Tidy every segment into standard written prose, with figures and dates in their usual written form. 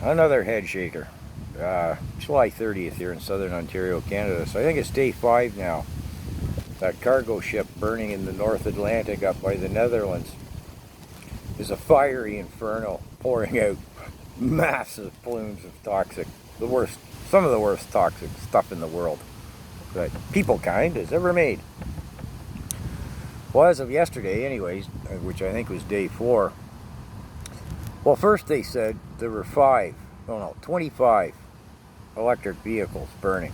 Another head shaker. July 30th here in southern Ontario, Canada. So I think it's day 5 now. That cargo ship burning in the North Atlantic up by the Netherlands is a fiery inferno, pouring out massive plumes of toxic, some of the worst toxic stuff in the world that peoplekind has ever made. Well, as of yesterday anyways, which I think was day 4, well, first they said there were 25 electric vehicles burning.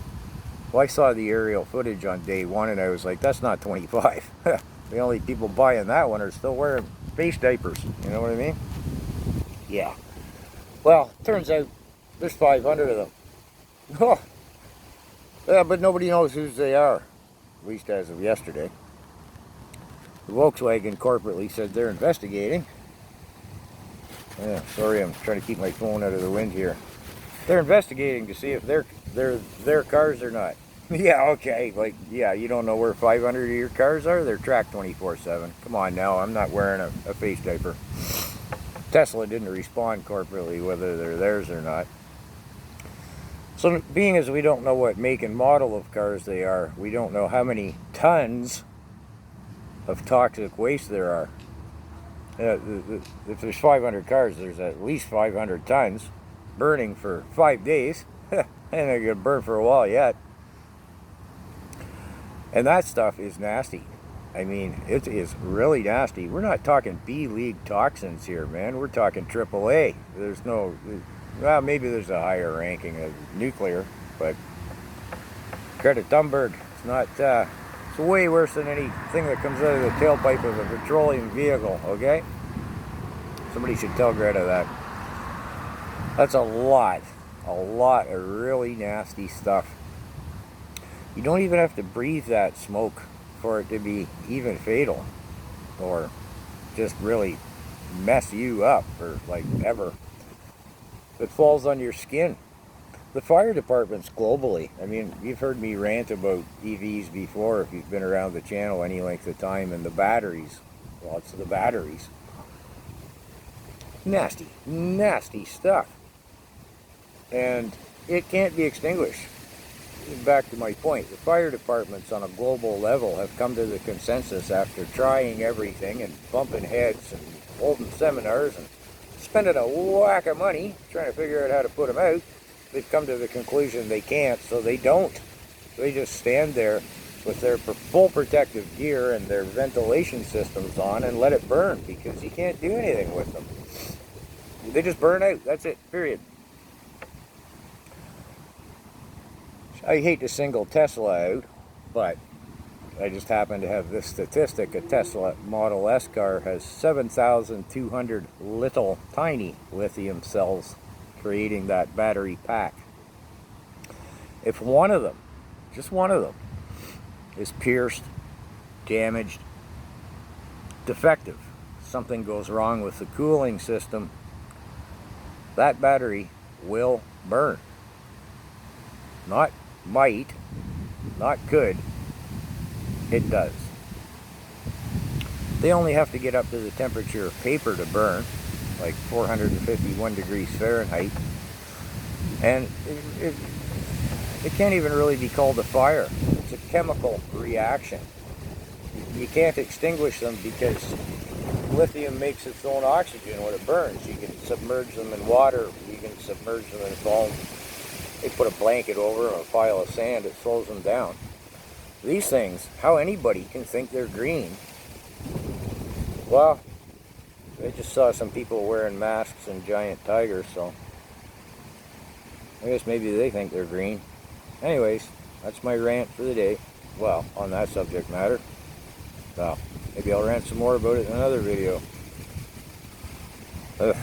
Well, I saw the aerial footage on day 1 and I was like, that's not 25. The only people buying that one are still wearing face diapers. You know what I mean? Yeah. Well, turns out there's 500 of them. Oh. Yeah, but nobody knows whose they are, at least as of yesterday. The Volkswagen corporately said they're investigating. Yeah, sorry, I'm trying to keep my phone out of the wind here. They're investigating to see if they're cars or not. Yeah, okay, like, yeah, you don't know where 500 of your cars are? They're tracked 24/7. Come on now, I'm not wearing a face diaper. Tesla didn't respond corporately whether they're theirs or not. So being as we don't know what make and model of cars they are, we don't know how many tons of toxic waste there are. If there's 500 cars, there's at least 500 tons burning for 5 days. And they're going to burn for a while yet. And that stuff is nasty. I mean, it is really nasty. We're not talking B-League toxins here, man. We're talking AAA. There's no... Well, maybe there's a higher ranking of nuclear, but Greta Thunberg, it's not... It's way worse than anything that comes out of the tailpipe of a petroleum vehicle, okay? Somebody should tell Greta that. That's a lot of really nasty stuff. You don't even have to breathe that smoke for it to be even fatal or just really mess you up for like ever. It falls on your skin. The fire departments globally, I mean, you've heard me rant about EVs before if you've been around the channel any length of time, and the batteries, lots of the batteries. Nasty stuff. And it can't be extinguished. Back to my point, the fire departments on a global level have come to the consensus after trying everything and bumping heads and holding seminars and spending a whack of money trying to figure out how to put them out. They've come to the conclusion they can't, so they don't. They just stand there with their full protective gear and their ventilation systems on and let it burn, because you can't do anything with them. They just burn out. That's it, period. I hate to single Tesla out, but I just happen to have this statistic. A Tesla Model S car has 7,200 little tiny lithium cells creating that battery pack. If one of them, just one of them, is pierced, damaged, defective, something goes wrong with the cooling system, that battery will burn. Not might, not could, it does. They only have to get up to the temperature of paper to burn, like 451 degrees Fahrenheit, and it can't even really be called a fire. It's a chemical reaction. You can't extinguish them because lithium makes its own oxygen when it burns. You can submerge them in water, you can submerge them in foam. They put a blanket over them, a pile of sand, it slows them down. These things, how anybody can think they're green? Well, I just saw some people wearing masks and giant tigers, so I guess maybe they think they're green. Anyways, that's my rant for the day. Well, on that subject matter. Well, maybe I'll rant some more about it in another video. Ugh.